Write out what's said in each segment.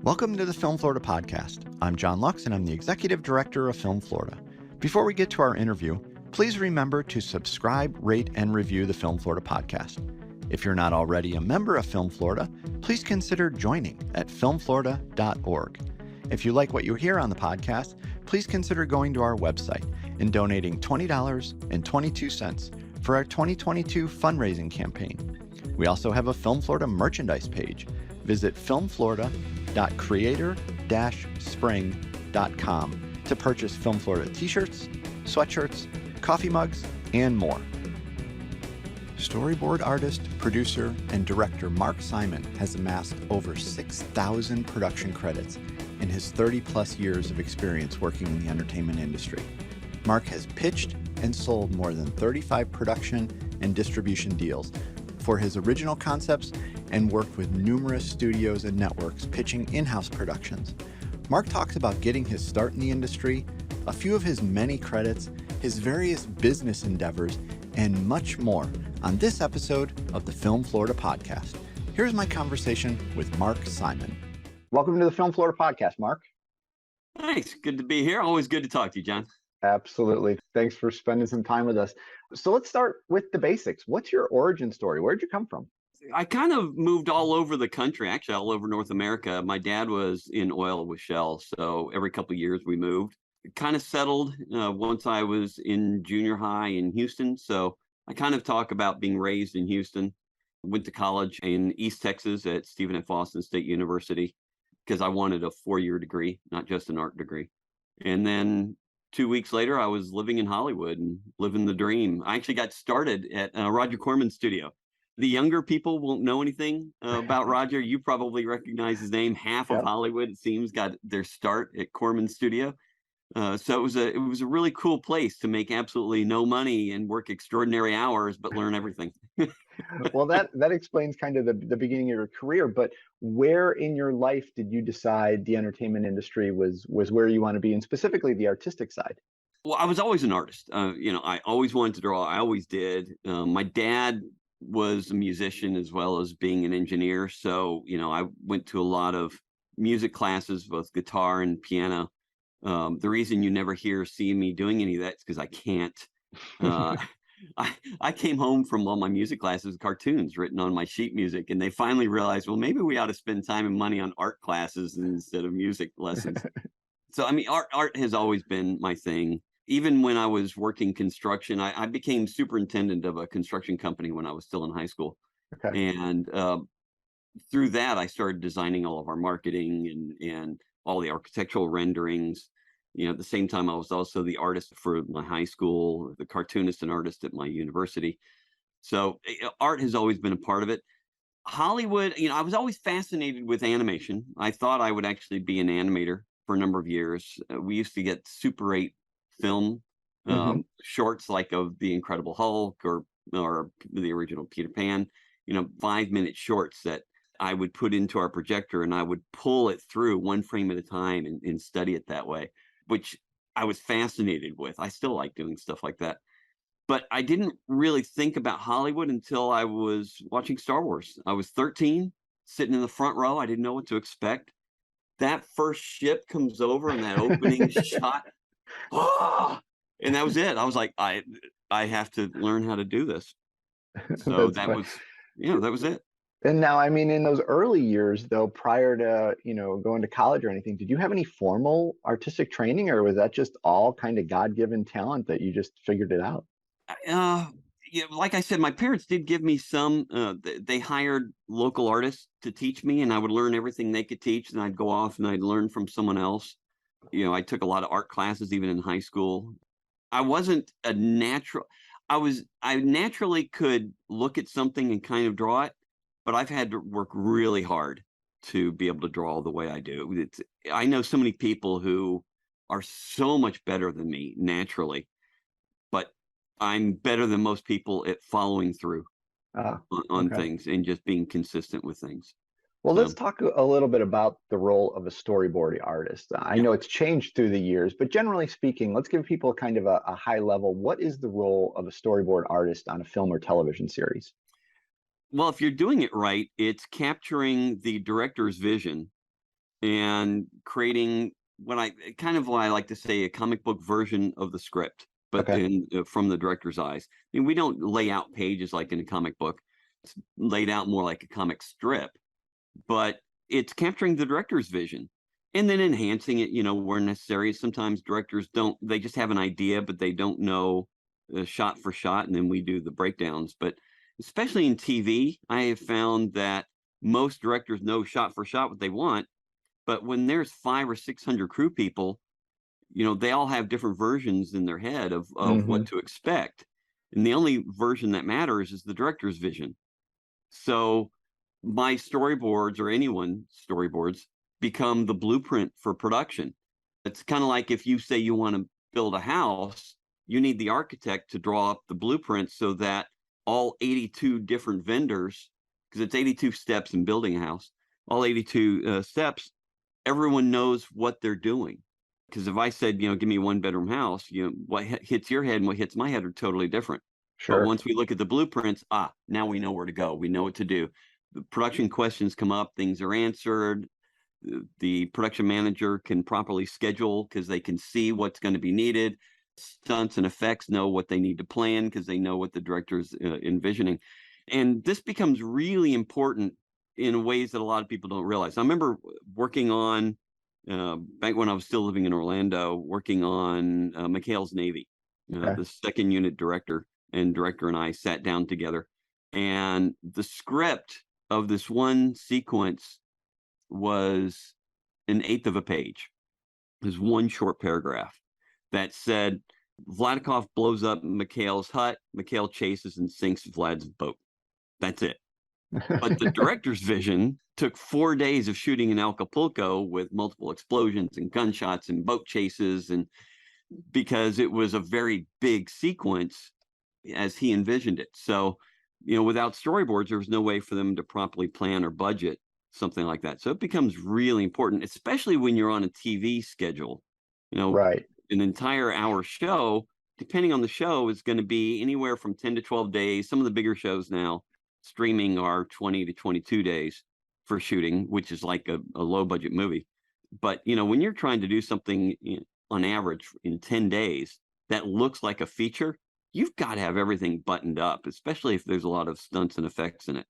Welcome to the Film Florida podcast. I'm John Lux, and I'm the Executive Director of Film Florida. Before we get to our interview, please remember to subscribe, rate, and review the Film Florida podcast. If you're not already a member of Film Florida, please consider joining at filmflorida.org. If you like what you hear on the podcast, please consider going to our website and donating $20.22 for our 2022 fundraising campaign. We also have a Film Florida merchandise page. Visit filmflorida.creator-spring.com to purchase Film Florida t-shirts, sweatshirts, coffee mugs, and more. Storyboard artist, producer, and director Mark Simon has amassed over 6,000 production credits in his 30-plus years of experience working in the entertainment industry. Mark has pitched and sold more than 35 production and distribution deals for his original concepts and worked with numerous studios and networks pitching in-house productions. Mark talks about getting his start in the industry, a few of his many credits, his various business endeavors, and much more on this episode of the Film Florida podcast. Here's my conversation with Mark Simon. Welcome to the Film Florida podcast, Mark. Thanks. Good to be here. Always good to talk to you, John. Absolutely. Thanks for spending some time with us. So let's start with the basics. What's your origin story? Where'd you come from? I kind of moved all over the country, actually all over North America. My dad was in oil with Shell, so every couple of years we moved. Kind of settled once I was in junior high in Houston. So I kind of talk about being raised in Houston. Went to college in East Texas at Stephen F. Austin State University because I wanted a 4-year degree, not just an art degree. And then 2 weeks later, I was living in Hollywood and living the dream. I actually got started at Roger Corman's studio. The younger people won't know anything about Roger. You probably recognize his name. Half of Hollywood, it seems, got their start at Corman's studio. So it was a really cool place to make absolutely no money and work extraordinary hours, but learn everything. Well, that explains kind of the beginning of your career. But where in your life did you decide the entertainment industry was where you want to be, and specifically the artistic side? Well, I was always an artist. I always wanted to draw. I always did. My dad was a musician as well as being an engineer. So, I went to a lot of music classes, both guitar and piano. The reason you never see me doing any of that is because I can't. I came home from all my music classes with cartoons written on my sheet music, and they finally realized, well, maybe we ought to spend time and money on art classes instead of music lessons. So, art has always been my thing. Even when I was working construction, I became superintendent of a construction company when I was still in high school. Okay. And through that, I started designing all of our marketing and all the architectural renderings. At the same time, I was also the artist for my high school, the cartoonist and artist at my university. So art has always been a part of it. Hollywood, I was always fascinated with animation. I thought I would actually be an animator for a number of years. We used to get Super 8 film shorts like of The Incredible Hulk or the original Peter Pan, 5-minute shorts that I would put into our projector, and I would pull it through one frame at a time and study it that way, which I was fascinated with. I still like doing stuff like that. But I didn't really think about Hollywood until I was watching Star Wars. I was 13, sitting in the front row. I didn't know what to expect. That first ship comes over and that opening shot. And that was it. I was like, I have to learn how to do this. So that was it. And now, in those early years, though, prior to, going to college or anything, did you have any formal artistic training, or was that just all kind of God-given talent that you just figured it out? Like I said, my parents did give me some. They hired local artists to teach me, and I would learn everything they could teach, and I'd go off and I'd learn from someone else. I took a lot of art classes, even in high school. I wasn't a natural. I naturally could look at something and kind of draw it, but I've had to work really hard to be able to draw the way I do. I know so many people who are so much better than me naturally, but I'm better than most people at following through on things and just being consistent with things. Well, let's talk a little bit about the role of a storyboard artist. I know it's changed through the years, but generally speaking, let's give people kind of a high level. What is the role of a storyboard artist on a film or television series? Well, if you're doing it right, it's capturing the director's vision and creating what I like to say, a comic book version of the script, but Okay. from the director's eyes. I mean, we don't lay out pages like in a comic book. It's laid out more like a comic strip, but it's capturing the director's vision and then enhancing it, where necessary. Sometimes directors they just have an idea, but they don't know shot for shot, and then we do the breakdowns. But especially in TV, I have found that most directors know shot for shot what they want, but when there's 500 or 600 crew people, they all have different versions in their head of what to expect. And the only version that matters is the director's vision. So my storyboards, or anyone's storyboards, become the blueprint for production. It's kind of like if you say you want to build a house, you need the architect to draw up the blueprint so that all 82 different vendors, because it's 82 steps in building a house, all 82 steps, everyone knows what they're doing. Because if I said, give me a 1-bedroom house, what hits your head and what hits my head are totally different. But Sure. once we look at the blueprints, now we know where to go. We know what to do. The production questions come up, things are answered. The production manager can properly schedule because they can see what's going to be needed. Stunts and effects know what they need to plan because they know what the director's envisioning. And this becomes really important in ways that a lot of people don't realize. I remember working on, back when I was still living in Orlando, working on McHale's Navy. Okay. The second unit director and I sat down together, and the script of this one sequence was an eighth of a page. There's one short paragraph that said, Vladikov blows up McHale's hut, McHale chases and sinks Vlad's boat. That's it. But the director's vision took 4 days of shooting in Acapulco with multiple explosions and gunshots and boat chases, and because it was a very big sequence as he envisioned it. So, without storyboards, there was no way for them to properly plan or budget something like that. So it becomes really important, especially when you're on a TV schedule. Right. An entire hour show, depending on the show, is going to be anywhere from 10 to 12 days. Some of the bigger shows now streaming are 20 to 22 days for shooting, which is like a low budget movie. But, when you're trying to do something on average in 10 days that looks like a feature, you've got to have everything buttoned up, especially if there's a lot of stunts and effects in it.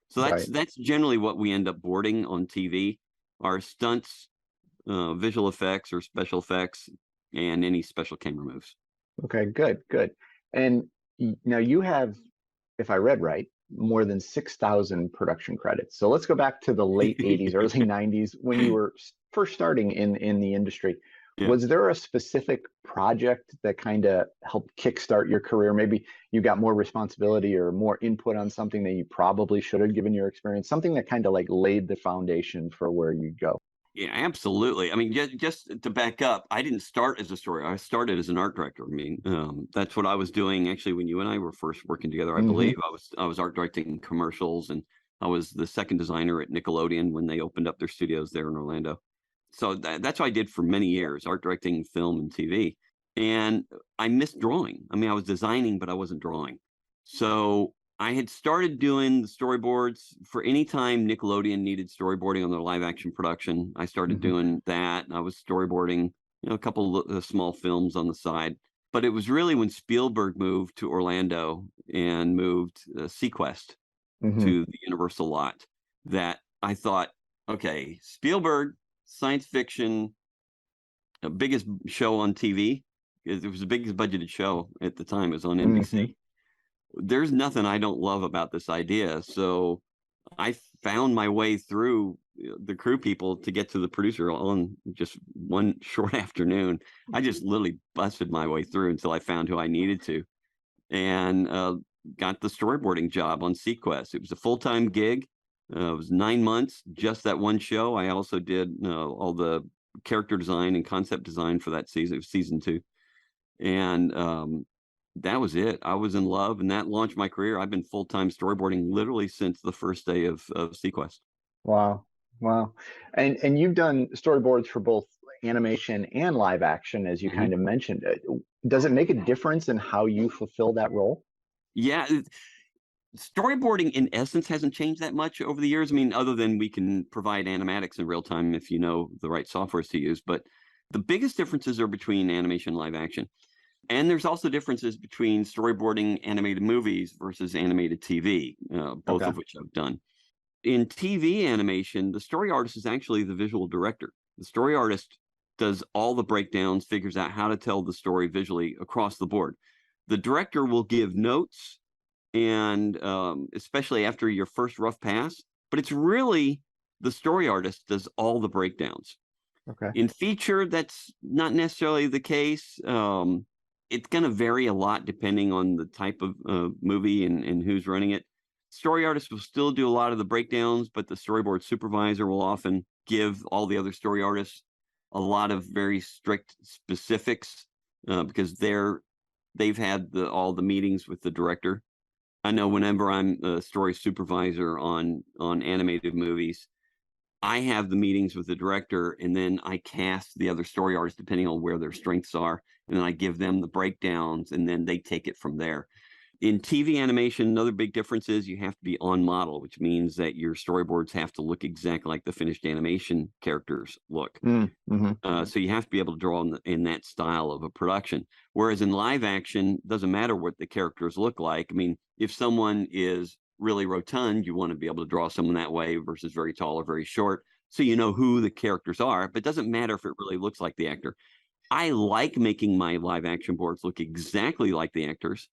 So Right. that's generally what we end up boarding on TV: are stunts, visual effects or special effects, and any special camera moves. Okay, good, good. And now you have, if I read right, more than 6,000 production credits. So let's go back to the late 80s, early 90s when you were first starting in the industry. Yeah. Was there a specific project that kind of helped kickstart your career? Maybe you got more responsibility or more input on something that you probably should have given your experience, something that kind of like laid the foundation for where you go. Yeah, absolutely. I mean, just to back up, I didn't start as a story. I started as an art director. I mean, that's what I was doing actually when you and I were first working together. I believe I was art directing commercials, and I was the second designer at Nickelodeon when they opened up their studios there in Orlando. So that's what I did for many years: art directing, film, and TV. And I missed drawing. I mean, I was designing, but I wasn't drawing. So I had started doing the storyboards for any time Nickelodeon needed storyboarding on their live action production. I started doing that. I was storyboarding, a couple of small films on the side. But it was really when Spielberg moved to Orlando and moved Sequest to the Universal lot that I thought, okay, Spielberg, science fiction, the biggest show on TV. It was the biggest budgeted show at the time. It was on NBC. There's nothing I don't love about this idea. So I found my way through the crew people to get to the producer on just one short afternoon. I just literally busted my way through until I found who I needed to, and got the storyboarding job on Sequest. It was a full-time gig. It was 9 months, just that one show. I also did all the character design and concept design for that season. It was season 2. And that was it. I was in love, and that launched my career. I've been full-time storyboarding literally since the first day of Sequest. Wow. Wow. And you've done storyboards for both animation and live action, as you kind of mentioned. Does it make a difference in how you fulfill that role? Yeah, Storyboarding in essence hasn't changed that much over the years. I mean, other than we can provide animatics in real time if you know the right softwares to use. But the biggest differences are between animation and live action. And there's also differences between storyboarding animated movies versus animated TV, both Okay. of which I've done. In TV animation, the story artist is actually the visual director. The story artist does all the breakdowns, figures out how to tell the story visually across the board. The director will give notes, and especially after your first rough pass, but it's really the story artist does all the breakdowns. Okay. In feature, that's not necessarily the case. It's going to vary a lot depending on the type of movie and who's running it. Story artists will still do a lot of the breakdowns, but the storyboard supervisor will often give all the other story artists a lot of very strict specifics because they've had all the meetings with the director. I know whenever I'm a story supervisor on animated movies, I have the meetings with the director, and then I cast the other story artists depending on where their strengths are, and then I give them the breakdowns, and then they take it from there. In TV animation, another big difference is you have to be on model, which means that your storyboards have to look exactly like the finished animation characters look. Mm-hmm. So you have to be able to draw in that style of a production. Whereas in live action, doesn't matter what the characters look like. I mean, if someone is really rotund, you want to be able to draw someone that way versus very tall or very short, so you know who the characters are. But it doesn't matter if it really looks like the actor. I like making my live action boards look exactly like the actors,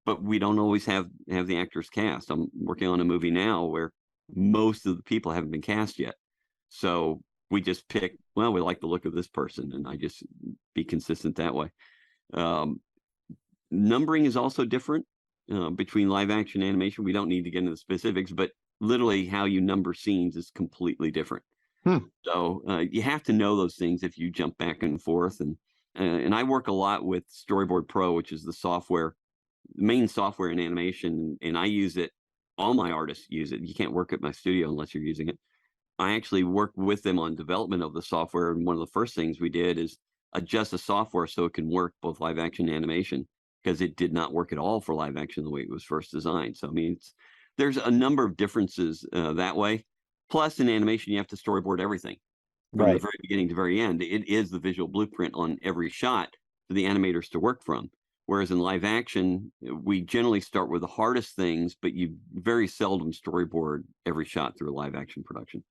but we don't always have the actors cast. I'm working on a movie now where most of the people haven't been cast yet. So we just pick, well, we like the look of this person, and I just be consistent that way. Um, Numbering is also different between live action animation. We don't need to get into the specifics, but literally how you number scenes is completely different. Hmm. So you have to know those things if you jump back and forth. And I work a lot with Storyboard Pro, which is the software, the main software in animation, and I use it. All my artists use it. You can't work at my studio unless you're using it. I actually work with them on development of the software, and one of the first things we did is adjust the software so it can work both live action and animation, because it did not work at all for live action the way it was first designed. So I mean, there's a number of differences that way. Plus, in animation, you have to storyboard everything from the Right. very beginning to very end. It is the visual blueprint on every shot for the animators to work from. Whereas in live action, we generally start with the hardest things, but you very seldom storyboard every shot through a live action production.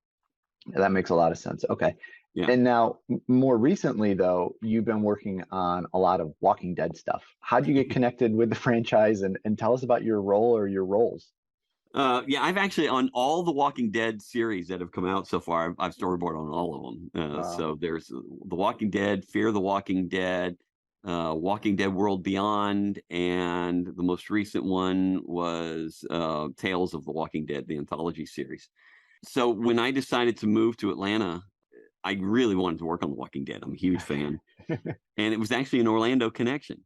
That makes a lot of sense. Okay. Yeah. And now, more recently, though, you've been working on a lot of Walking Dead stuff. How'd you get connected with the franchise, and tell us about your role or your roles? Yeah, I've actually on all the Walking Dead series that have come out so far, I've storyboarded on all of them. Wow. So there's The Walking Dead, Fear the Walking Dead, Walking Dead World Beyond, and the most recent one was Tales of the Walking Dead, the anthology series. So when I decided to move to Atlanta, I really wanted to work on The Walking Dead. I'm a huge fan, and it was actually an Orlando connection.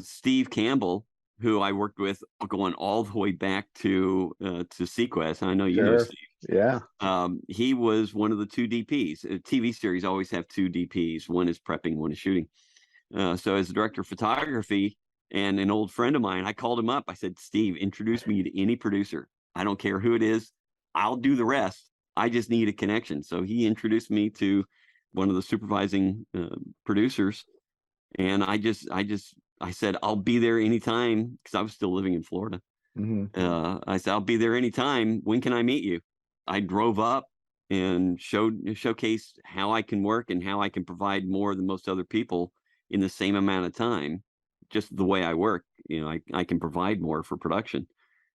Steve Campbell, who I worked with going all the way back to Sequest. I know you know Sure. Steve. Yeah. He was one of the two DPs. TV series always have two DPs. One is prepping, one is shooting. So as the director of photography and an old friend of mine, I called him up. I said, Steve, introduce me to any producer. I don't care who it is. I'll do the rest. I just need a connection. So he introduced me to one of the supervising producers, and I said, I'll be there anytime, because I was still living in Florida. Hmm. I said, I'll be there anytime. When can I meet you? I drove up and showcased how I can work and how I can provide more than most other people in the same amount of time. Just the way I work, I can provide more for production.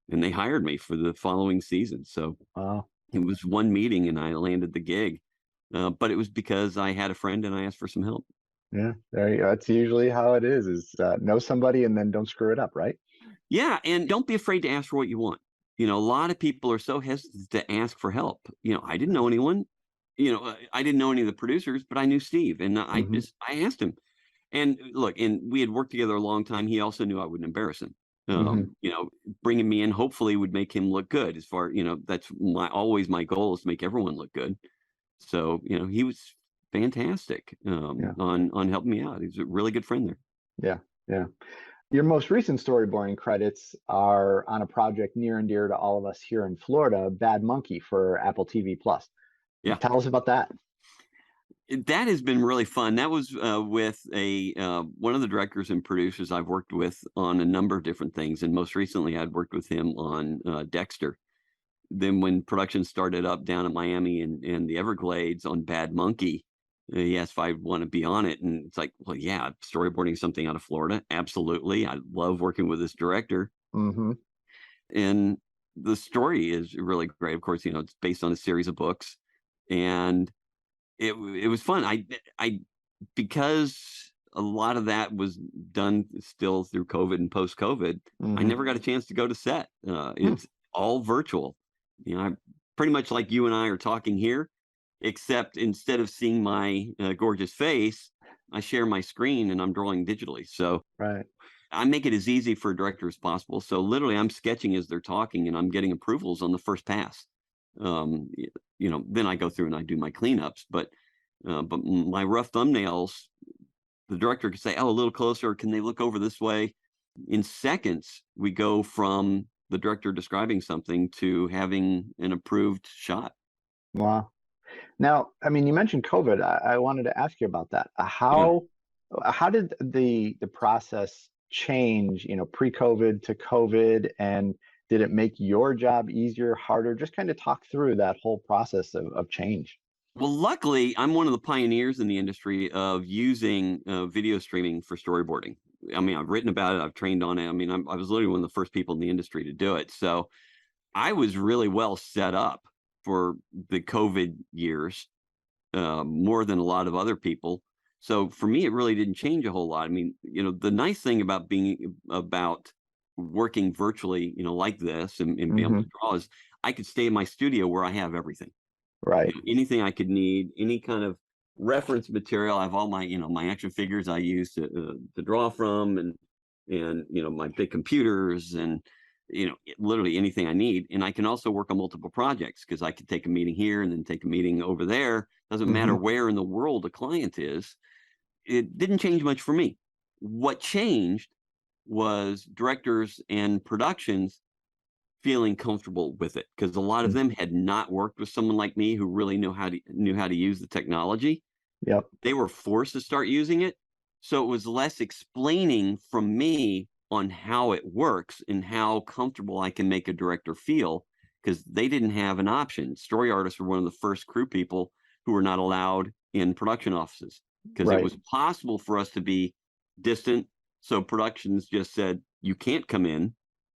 And they hired me for the following season. So Wow. it was one meeting and I landed the gig. But it was because I had a friend and I asked for some help. Yeah. There you go. That's usually how it is know somebody and then don't screw it up, right? Yeah, and don't be afraid to ask for what you want. A lot of people are so hesitant to ask for help. I didn't know anyone. I didn't know any of the producers, but I knew Steve, and Hmm. I asked him. And look, and we had worked together a long time. He also knew I wouldn't embarrass him. Hmm. Bringing me in hopefully would make him look good. As far that's always my goal, is to make everyone look good. So he was fantastic Yeah. on helping me out. He's a really good friend there. Yeah. Yeah. Your most recent storyboarding credits are on a project near and dear to all of us here in Florida, Bad Monkey for Apple TV Plus. Yeah. Tell us about that. That has been really fun. That was with one of the directors and producers I've worked with on a number of different things, and most recently I'd worked with him on Dexter. Then when production started up down in Miami and the Everglades on Bad Monkey, he asked if I want to be on it, and it's like, well, yeah, storyboarding something out of Florida, absolutely. I love working with this director, and the story is really great. Of course, it's based on a series of books, and it was fun. I because a lot of that was done still through COVID and post COVID. I never got a chance to go to set. It's all virtual. I'm pretty much like you and I are talking here, except instead of seeing my gorgeous face, I share my screen and I'm drawing digitally. So I make it as easy for a director as possible. So literally I'm sketching as they're talking and I'm getting approvals on the first pass. Then I go through and I do my cleanups, but my rough thumbnails, the director can say, oh, a little closer. Can they look over this way? In seconds, we go from the director describing something to having an approved shot. Wow. Now, I mean, you mentioned COVID. I wanted to ask you about that. How did the process change, pre-COVID to COVID, and did it make your job easier, harder? Just kind of talk through that whole process of change. Well, luckily, I'm one of the pioneers in the industry of using video streaming for storyboarding. I mean, I've written about it, I've trained on it. I mean, I was literally one of the first people in the industry to do it. So I was really well set up for the COVID years, more than a lot of other people. So for me, it really didn't change a whole lot. I mean, the nice thing about working virtually, like this and being able to draw is I could stay in my studio where I have everything. Right. Anything I could need, any kind of reference material. I have all my, my action figures I use to draw from, and my big computers, and literally anything I need. And I can also work on multiple projects because I could take a meeting here and then take a meeting over there. Doesn't matter where in the world a client is. It didn't change much for me. What changed was directors and productions feeling comfortable with it, because a lot of them had not worked with someone like me who really knew how to use the technology. Yep. They were forced to start using it. So it was less explaining from me on how it works and how comfortable I can make a director feel, because they didn't have an option. Story artists were one of the first crew people who were not allowed in production offices because it was possible for us to be distant. So productions just said, you can't come in,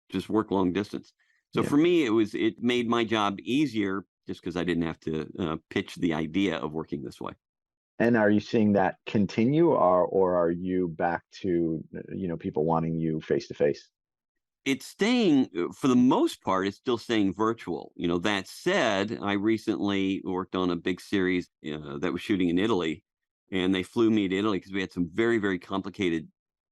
just work long distance. So for me, it made my job easier just because I didn't have to pitch the idea of working this way. And are you seeing that continue, or are you back to, people wanting you face to face? It's staying, for the most part, it's still staying virtual. That said, I recently worked on a big series that was shooting in Italy, and they flew me to Italy because we had some very, very complicated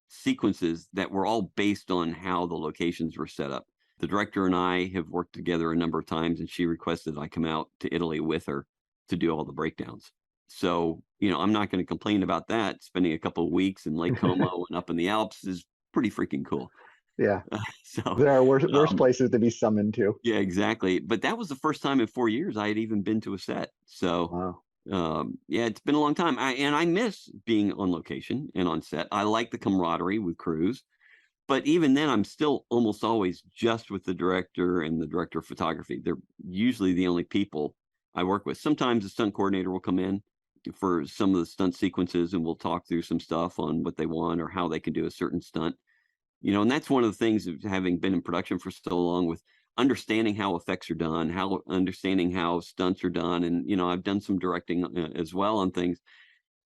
sequences that were all based on how the locations were set up. The director and I have worked together a number of times, and she requested I come out to Italy with her to do all the breakdowns. So, I'm not going to complain about that. Spending a couple of weeks in Lake Como and up in the Alps is pretty freaking cool. Yeah. So there are worse places to be summoned to. Yeah, exactly. But that was the first time in 4 years I had even been to a set. So, yeah, it's been a long time. I miss being on location and on set. I like the camaraderie with crews. But even then, I'm still almost always just with the director and the director of photography. They're usually the only people I work with. Sometimes the stunt coordinator will come in for some of the stunt sequences, and we'll talk through some stuff on what they want or how they can do a certain stunt. And that's one of the things of having been in production for so long, with understanding how effects are done, understanding how stunts are done. And, I've done some directing as well on things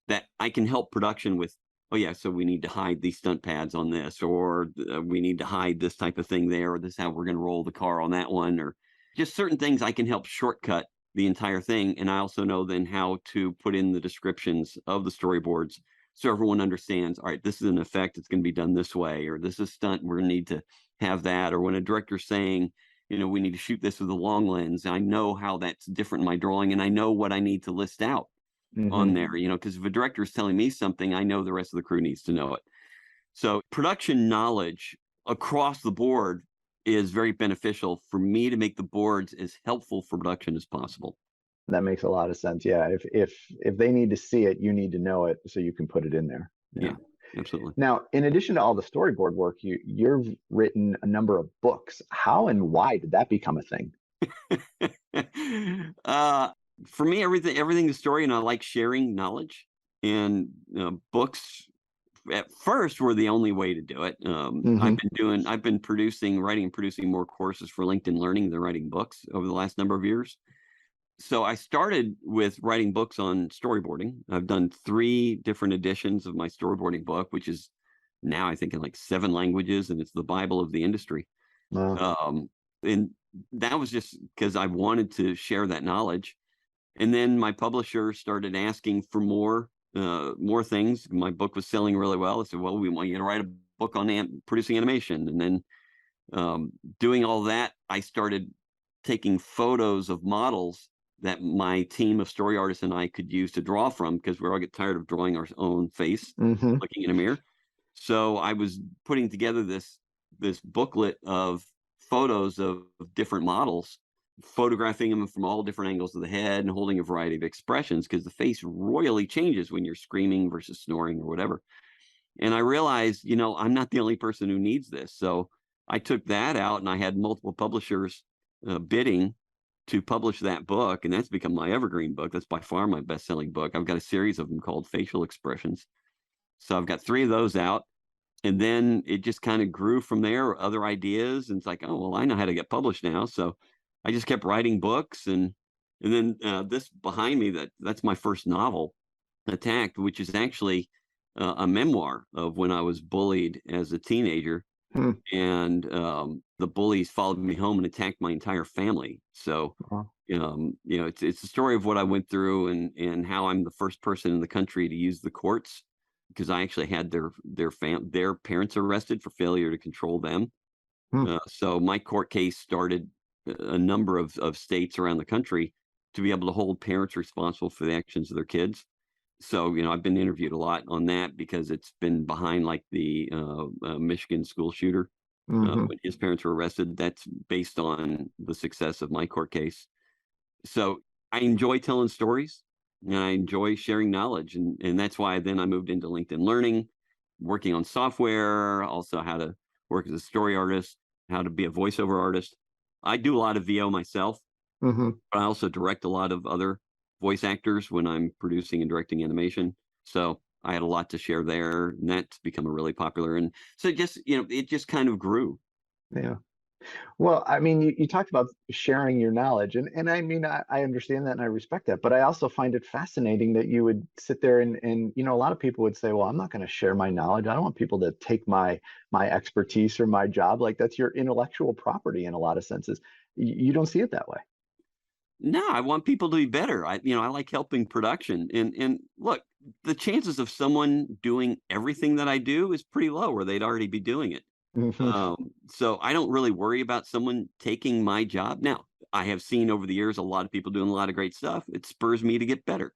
that I can help production with. Oh yeah, so we need to hide these stunt pads on this, or we need to hide this type of thing there, or this is how we're going to roll the car on that one, or just certain things I can help shortcut the entire thing. And I also know then how to put in the descriptions of the storyboards so everyone understands, all right, this is an effect, it's going to be done this way, or this is stunt, we're going to need to have that. Or when a director's saying, we need to shoot this with a long lens, I know how that's different in my drawing, and I know what I need to list out on there, because if a director is telling me something, I know the rest of the crew needs to know it. So production knowledge across the board is very beneficial for me to make the boards as helpful for production as possible. That makes a lot of sense. Yeah. If they need to see it, you need to know it so you can put it in there. Yeah, absolutely. Now, in addition to all the storyboard work, you've written a number of books. How and why did that become a thing? For me, everything is story, and I like sharing knowledge. And books at first were the only way to do it. I've been writing and producing more courses for LinkedIn Learning than writing books over the last number of years. So I started with writing books on storyboarding. I've done 3 different editions of my storyboarding book, which is now I think in like 7 languages, and it's the Bible of the industry. Wow. And that was just because I wanted to share that knowledge. And then my publisher started asking for more things. My book was selling really well. I said, well, we want you to write a book on producing animation. And then doing all that, I started taking photos of models that my team of story artists and I could use to draw from, because we all get tired of drawing our own face looking in a mirror. So I was putting together this booklet of photos of different models, photographing them from all different angles of the head and holding a variety of expressions, because the face royally changes when you're screaming versus snoring or whatever. And I realized, I'm not the only person who needs this. So I took that out, and I had multiple publishers bidding to publish that book, and that's become my evergreen book. That's by far my best-selling book. I've got a series of them called Facial Expressions. So I've got 3 of those out, and then it just kind of grew from there, other ideas, and it's like, oh, well, I know how to get published now. So I just kept writing books, and then this behind me, that's my first novel, Attacked, which is actually a memoir of when I was bullied as a teenager. And the bullies followed me home and attacked my entire family. So, it's a story of what I went through, and how I'm the first person in the country to use the courts, because I actually had their parents arrested for failure to control them. So my court case started a number of states around the country to be able to hold parents responsible for the actions of their kids. So, I've been interviewed a lot on that, because it's been behind like the Michigan school shooter when his parents were arrested. That's based on the success of my court case. So I enjoy telling stories, and I enjoy sharing knowledge. And that's why then I moved into LinkedIn Learning, working on software, also how to work as a story artist, how to be a voiceover artist. I do a lot of VO myself, but I also direct a lot of other voice actors when I'm producing and directing animation. So I had a lot to share there, and that's become a really popular. And so it just kind of grew. Yeah. Well, I mean, you talked about sharing your knowledge, and I mean, I understand that and I respect that, but I also find it fascinating that you would sit there and a lot of people would say, well, I'm not going to share my knowledge. I don't want people to take my expertise or my job. Like, that's your intellectual property in a lot of senses. You don't see it that way. No, I want people to be better. I like helping production. And look, the chances of someone doing everything that I do is pretty low, or they'd already be doing it. So I don't really worry about someone taking my job. Now, I have seen over the years a lot of people doing a lot of great stuff. It spurs me to get better.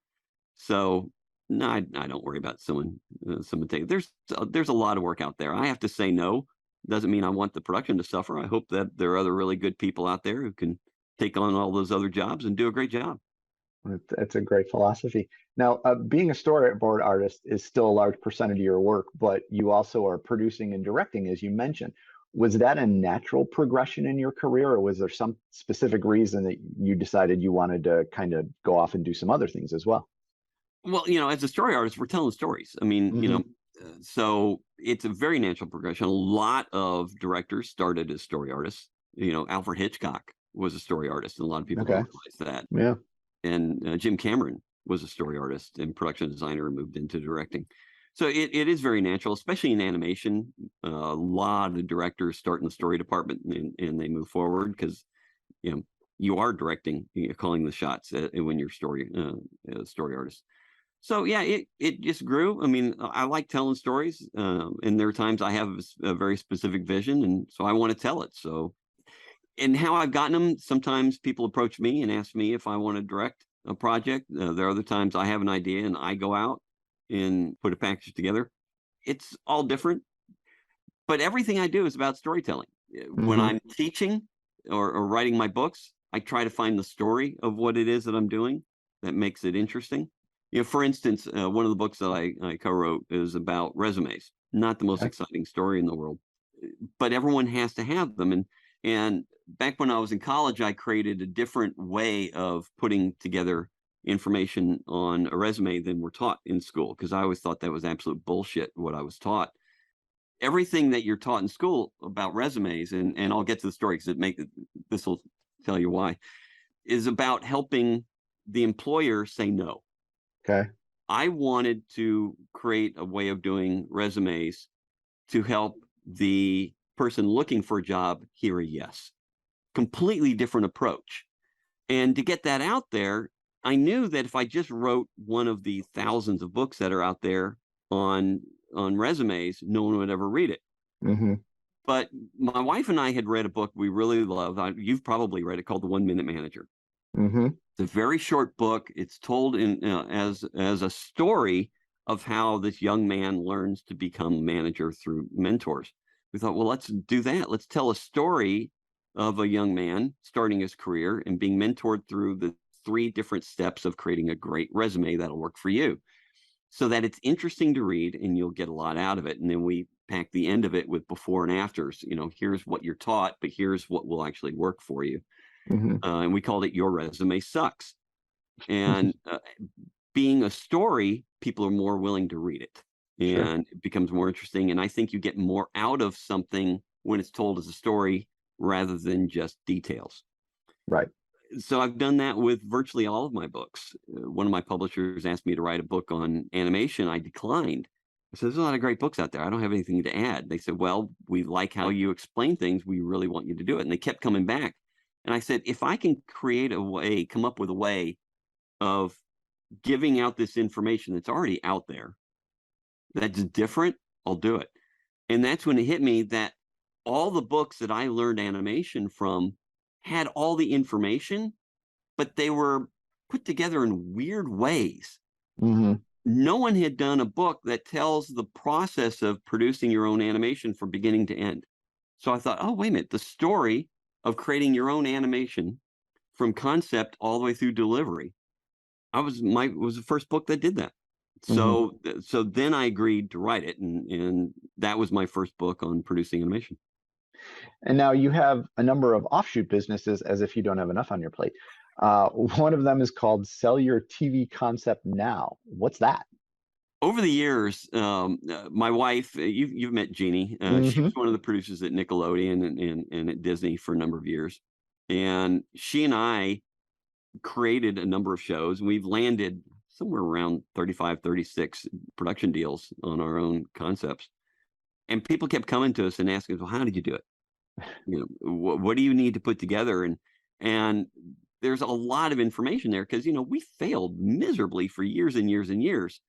So no, I don't worry about someone taking. There's a lot of work out there. I have to say no. Doesn't mean I want the production to suffer. I hope that there are other really good people out there who can take on all those other jobs and do a great job. That's a great philosophy. Now, being a storyboard artist is still a large percentage of your work, but you also are producing and directing, as you mentioned. Was that a natural progression in your career, or was there some specific reason that you decided you wanted to kind of go off and do some other things as well? Well, as a story artist, we're telling stories. I mean, so it's a very natural progression. A lot of directors started as story artists. Alfred Hitchcock was a story artist, and a lot of people don't realize that. Yeah. And Jim Cameron was a story artist and production designer and moved into directing. So it is very natural, especially in animation. A lot of directors start in the story department, and they move forward because you are directing, calling the shots when you're story artist. So yeah, it just grew. I mean, I like telling stories, and there are times I have a very specific vision, and so I want to tell it. So, and how I've gotten them, sometimes people approach me and ask me if I want to direct a project. There are other times I have an idea and I go out and put a package together. It's all different, But everything I do is about storytelling. When Mm-hmm. I'm teaching or writing my books, I try to find the story of what it is that I'm doing that makes it interesting. For instance, one of the books that I co-wrote is about resumes. Not the most Okay. exciting story in the world, but everyone has to have them. And back when I was in college, I created a different way of putting together information on a resume than we're taught in school, because I always thought that was absolute bullshit what I was taught. Everything that you're taught in school about resumes, and I'll get to the story because this will tell you why, is about helping the employer say no. Okay. I wanted to create a way of doing resumes to help the person looking for a job hear a yes. Completely different approach. And to get that out there, I knew that if I just wrote one of the thousands of books that are out there on resumes, no one would ever read it. Mm-hmm. But my wife and I had read a book we really love. You've probably read it, called The 1 Minute Manager. Mm-hmm. It's a very short book. It's told in as a story of how this young man learns to become a manager through mentors. We thought, well, let's do that. Let's tell a story of a young man starting his career and being mentored through the 3 different steps of creating a great resume that'll work for you, so that it's interesting to read and you'll get a lot out of it. And then we pack the end of it with before and afters. Here's what you're taught, but here's what will actually work for you. Mm-hmm. And we called it Your Resume Sucks. And being a story, people are more willing to read it, Sure. and it becomes more interesting. And I think you get more out of something when it's told as a story rather than just details. Right. So I've done that with virtually all of my books. One of my publishers asked me to write a book on animation. I declined. I said, there's a lot of great books out there. I don't have anything to add. They said, well, we like how you explain things. We really want you to do it. And they kept coming back. And I said, if I can come up with a way of giving out this information that's already out there, that's different, I'll do it. And that's when it hit me that all the books that I learned animation from had all the information, but they were put together in weird ways. Mm-hmm. No one had done a book that tells the process of producing your own animation from beginning to end. So I thought, oh, wait a minute, the story of creating your own animation from concept all the way through delivery. Was the first book that did that. Mm-hmm. So then I agreed to write it, and that was my first book on producing animation. And now you have a number of offshoot businesses, as if you don't have enough on your plate. One of them is called Sell Your TV Concept Now. What's that? Over the years, my wife, you've met Jeannie. She Mm-hmm. was one of the producers at Nickelodeon and at Disney for a number of years. And she and I created a number of shows. We've landed somewhere around 35, 36 production deals on our own concepts. And people kept coming to us and asking us, well, how did you do it? What do you need to put together? And there's a lot of information there because, we failed miserably for years and years and years.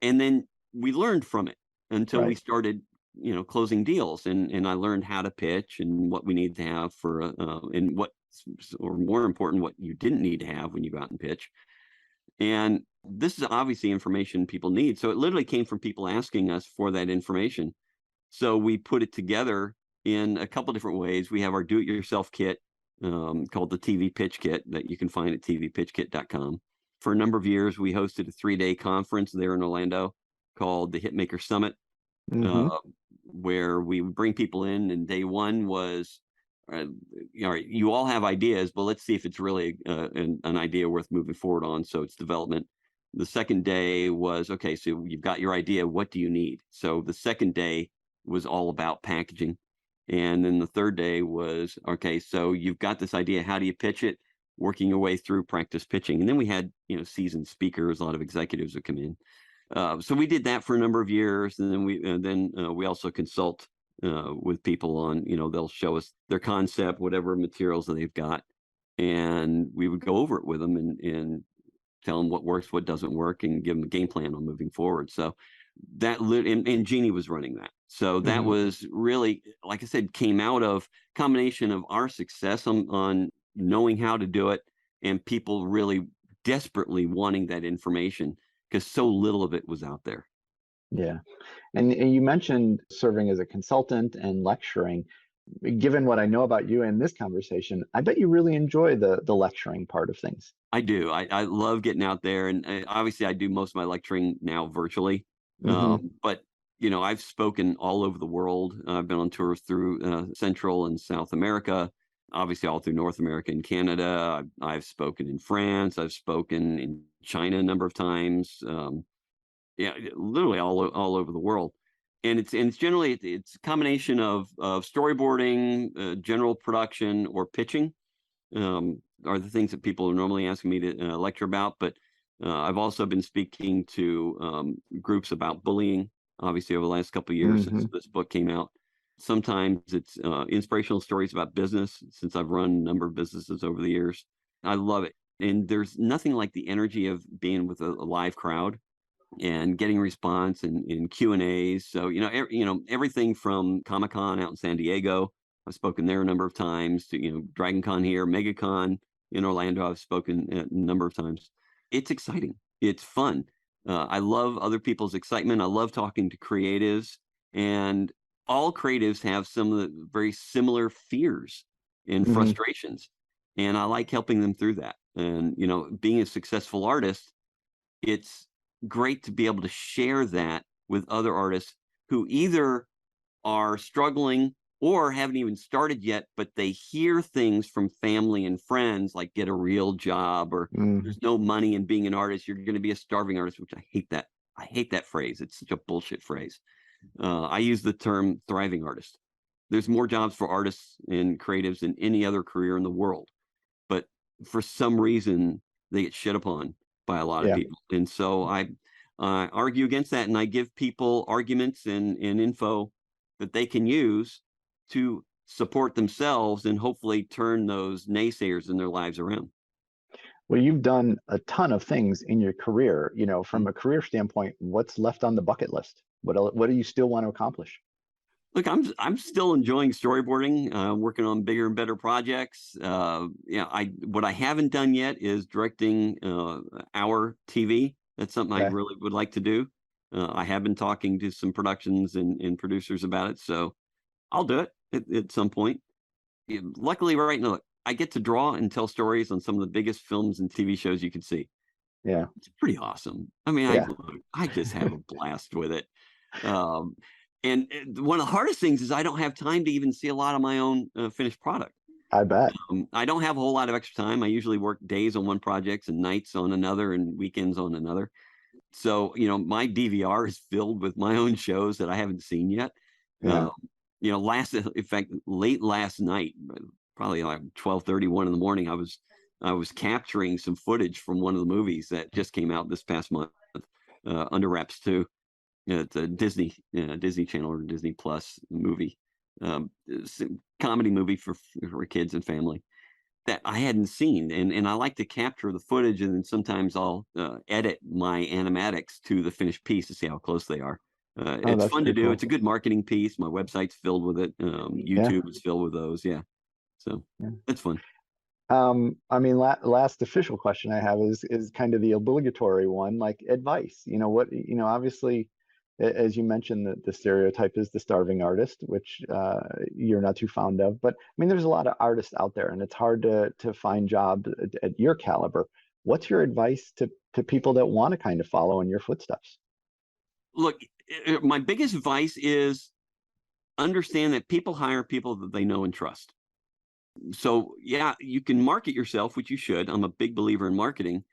And then we learned from it until we started, closing deals. And I learned how to pitch and what we need to have for, and what, or more important, what you didn't need to have when you go out and pitch. And this is obviously information people need. So it literally came from people asking us for that information. So we put it together in a couple different ways. We have our do-it-yourself kit called the TV Pitch Kit that you can find at tvpitchkit.com. For a number of years, we hosted a 3-day conference there in Orlando called the Hitmaker Summit, Mm-hmm. where we would bring people in. And day one was, you all have ideas, but let's see if it's really an idea worth moving forward on. So it's development. The second day was, okay, so you've got your idea. What do you need? So the second day was all about packaging. And then the third day was, okay, so you've got this idea. How do you pitch it? Working your way through practice pitching. And then we had, seasoned speakers, a lot of executives would come in. So we did that for a number of years. And then we also consult with people on, they'll show us their concept, whatever materials that they've got. And we would go over it with them and tell them what works, what doesn't work, and give them a game plan on moving forward. So and Jeannie was running that. So that was really, like I said, came out of combination of our success on knowing how to do it and people really desperately wanting that information because so little of it was out there. Yeah. And you mentioned serving as a consultant and lecturing. Given what I know about you in this conversation, I bet you really enjoy the lecturing part of things. I do. I love getting out there, and obviously I do most of my lecturing now virtually. Hmm. But I've spoken all over the world. I've been on tours through Central and South America, obviously all through North America and Canada. I've spoken in France. I've spoken in China a number of times. Yeah, literally all over the world. And it's generally it's a combination of storyboarding, general production, or pitching. Are the things that people are normally asking me to lecture about. But I've also been speaking to groups about bullying, obviously, over the last couple of years Hmm. since this book came out. Sometimes it's inspirational stories about business, since I've run a number of businesses over the years. I love it. And there's nothing like the energy of being with a live crowd and getting response and Q&As. So, everything from Comic-Con out in San Diego, I've spoken there a number of times, to, Dragon Con here, MegaCon in Orlando, I've spoken a number of times. It's exciting. It's fun. I love other people's excitement. I love talking to creatives, and all creatives have some of the very similar fears and Hmm. frustrations. And I like helping them through that. And, being a successful artist, it's great to be able to share that with other artists who either are struggling or haven't even started yet, but they hear things from family and friends like get a real job, or Hmm. there's no money in being an artist. You're going to be a starving artist, which I hate that. I hate that phrase. It's such a bullshit phrase. I use the term thriving artist. There's more jobs for artists and creatives than any other career in the world. But for some reason, they get shit upon by a lot of Yeah. people. And so I argue against that, and I give people arguments and info that they can use to support themselves and hopefully turn those naysayers in their lives around. Well, you've done a ton of things in your career. From Mm. a career standpoint, what's left on the bucket list? What do you still want to accomplish? Look, I'm still enjoying storyboarding, working on bigger and better projects. What I haven't done yet is directing our TV. That's something I Okay. really would like to do. I have been talking to some productions and producers about it, so I'll do it at some point. Luckily, right now, I get to draw and tell stories on some of the biggest films and TV shows you can see. Yeah. It's pretty awesome. I mean, Yeah. I just have a blast with it. Um, and one of the hardest things is I don't have time to even see a lot of my own finished product. I bet. I don't have a whole lot of extra time. I usually work days on one project and nights on another and weekends on another. So, my DVR is filled with my own shows that I haven't seen yet. Yeah. Um, in fact, late last night, probably like 12:31 in the morning, I was capturing some footage from one of the movies that just came out this past month, Under Wraps 2. It's a Disney Channel or Disney Plus movie, it's a comedy movie for kids and family that I hadn't seen, and I like to capture the footage, and then sometimes I'll edit my animatics to the finished piece to see how close they are. Oh, It's that's fun to pretty do. cool. It's a good marketing piece. My website's filled with it. Yeah. YouTube is filled with those. Yeah, so Yeah. it's fun. I mean, last official question I have is kind of the obligatory one, like advice. Obviously, as you mentioned, the stereotype is the starving artist, which you're not too fond of. But I mean, there's a lot of artists out there, and it's hard to find jobs at your caliber. What's your advice to people that want to kind of follow in your footsteps? Look, my biggest advice is understand that people hire people that they know and trust. So yeah, you can market yourself, which you should. I'm a big believer in marketing,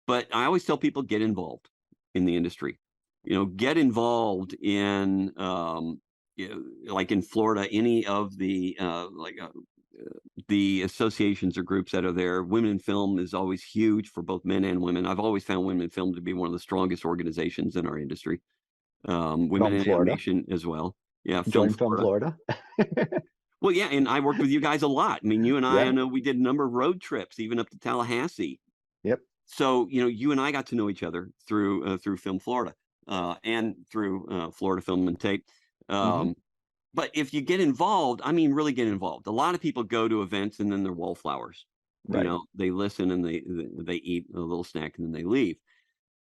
but I always tell people get involved in the industry. Get involved in like in Florida, any of the associations or groups that are there. Women in Film is always huge for both men and women. I've always found Women in Film to be one of the strongest organizations in our industry. Women Film in Florida, Animation as well. Yeah, Film join Film Florida. Florida. Well, yeah, and I worked with you guys a lot. I mean, you and I Yeah. know we did a number of road trips, even up to Tallahassee. Yep. So, you and I got to know each other through Film Florida and through Florida Film and Tape. Hmm. Um, but if you get involved, I mean, really get involved. A lot of people go to events and then they're wallflowers. Right. They listen and they eat a little snack and then they leave.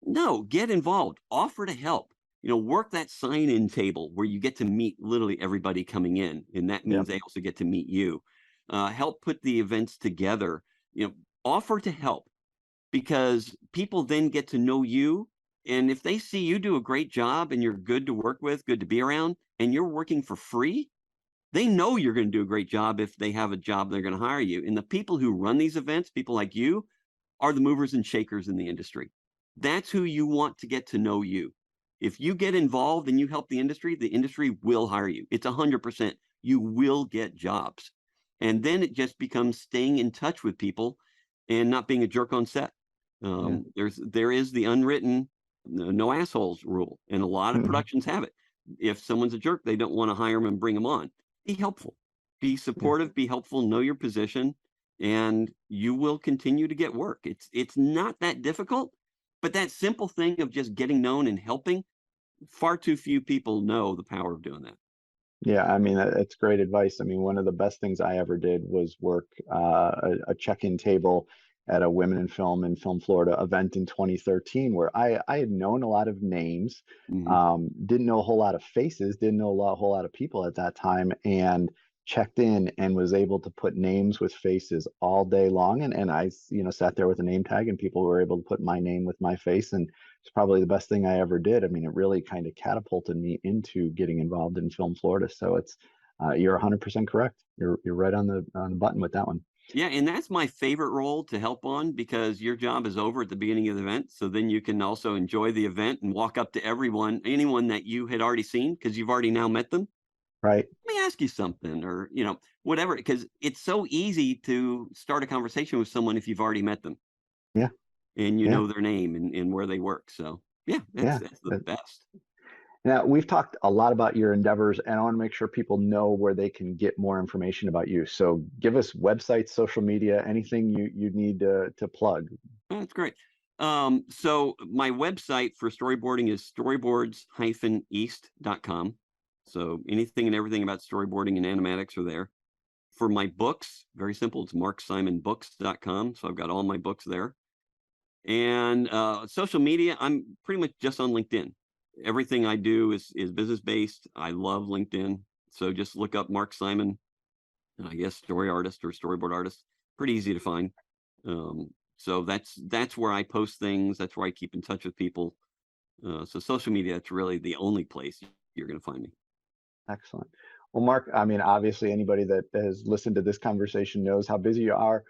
No, get involved. Offer to help. work that sign-in table where you get to meet literally everybody coming in. And that means they also get to meet you. Help put the events together, offer to help, because people then get to know you. And if they see you do a great job and you're good to work with, good to be around, and you're working for free, they know you're going to do a great job. If they have a job, they're going to hire you. And the people who run these events, people like you, are the movers and shakers in the industry. That's who you want to get to know you. If you get involved and you help the industry will hire you. It's 100%. You will get jobs. And then it just becomes staying in touch with people and not being a jerk on set. There is the unwritten no assholes rule, and a lot of productions have it. If someone's a jerk, they don't want to hire them and bring them on. Be helpful, be supportive, be helpful, know your position, and you will continue to get work. It's not that difficult, but that simple thing of just getting known and helping, far too few people know the power of doing that. Yeah, I mean, it's great advice. I mean, one of the best things I ever did was work a check-in table at a Women in Film Florida event in 2013, where I had known a lot of names, didn't know a whole lot of faces, didn't know a whole lot of people at that time, and checked in and was able to put names with faces all day long. And I, sat there with a name tag, and people were able to put my name with my face. And it's probably the best thing I ever did. I mean, it really kind of catapulted me into getting involved in Film Florida. So it's, you're 100% correct. You're right on the button with that one. Yeah, and that's my favorite role to help on, because your job is over at the beginning of the event. So then you can also enjoy the event and walk up to anyone that you had already seen, because you've already now met them. Right. Let me ask you something, or, whatever, because it's so easy to start a conversation with someone if you've already met them. Yeah. And you know their name and where they work. So that's the best. Now, we've talked a lot about your endeavors, and I want to make sure people know where they can get more information about you. So give us websites, social media, anything you need to plug. That's great. So my website for storyboarding is storyboards-east.com. So anything and everything about storyboarding and animatics are there. For my books, very simple, it's marksimonbooks.com. So I've got all my books there. And social media, I'm pretty much just on LinkedIn. Everything I do is business-based. I love LinkedIn. So just look up Mark Simon, I guess story artist or storyboard artist. Pretty easy to find. So that's where I post things. That's where I keep in touch with people. So social media, that's really the only place you're going to find me. Excellent. Well, Mark, I mean, obviously anybody that has listened to this conversation knows how busy you are.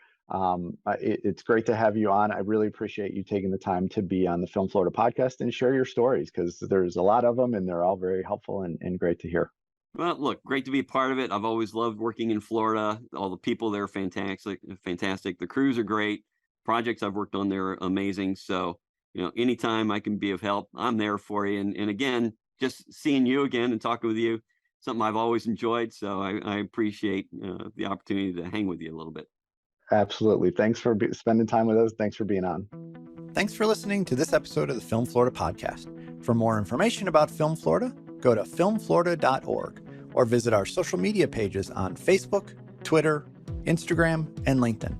It's great to have you on. I really appreciate you taking the time to be on the Film Florida podcast and share your stories, because there's a lot of them and they're all very helpful and great to hear. Well, look, great to be a part of it. I've always loved working in Florida. All the people there are fantastic. The crews are great. Projects I've worked on there are amazing. So, anytime I can be of help, I'm there for you. And again, just seeing you again and talking with you, something I've always enjoyed. So I appreciate the opportunity to hang with you a little bit. Absolutely. Thanks for spending time with us. Thanks for being on. Thanks for listening to this episode of the Film Florida podcast. For more information about Film Florida, go to filmflorida.org or visit our social media pages on Facebook, Twitter, Instagram, and LinkedIn.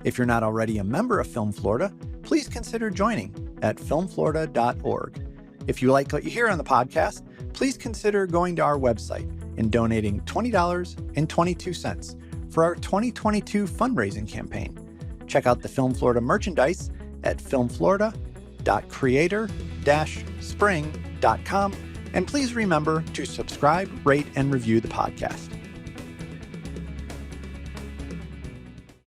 If you're not already a member of Film Florida, please consider joining at filmflorida.org. If you like what you hear on the podcast, please consider going to our website and donating $20.22 for our 2022 fundraising campaign. Check out the Film Florida merchandise at filmflorida.creator-spring.com, and please remember to subscribe, rate, and review the podcast.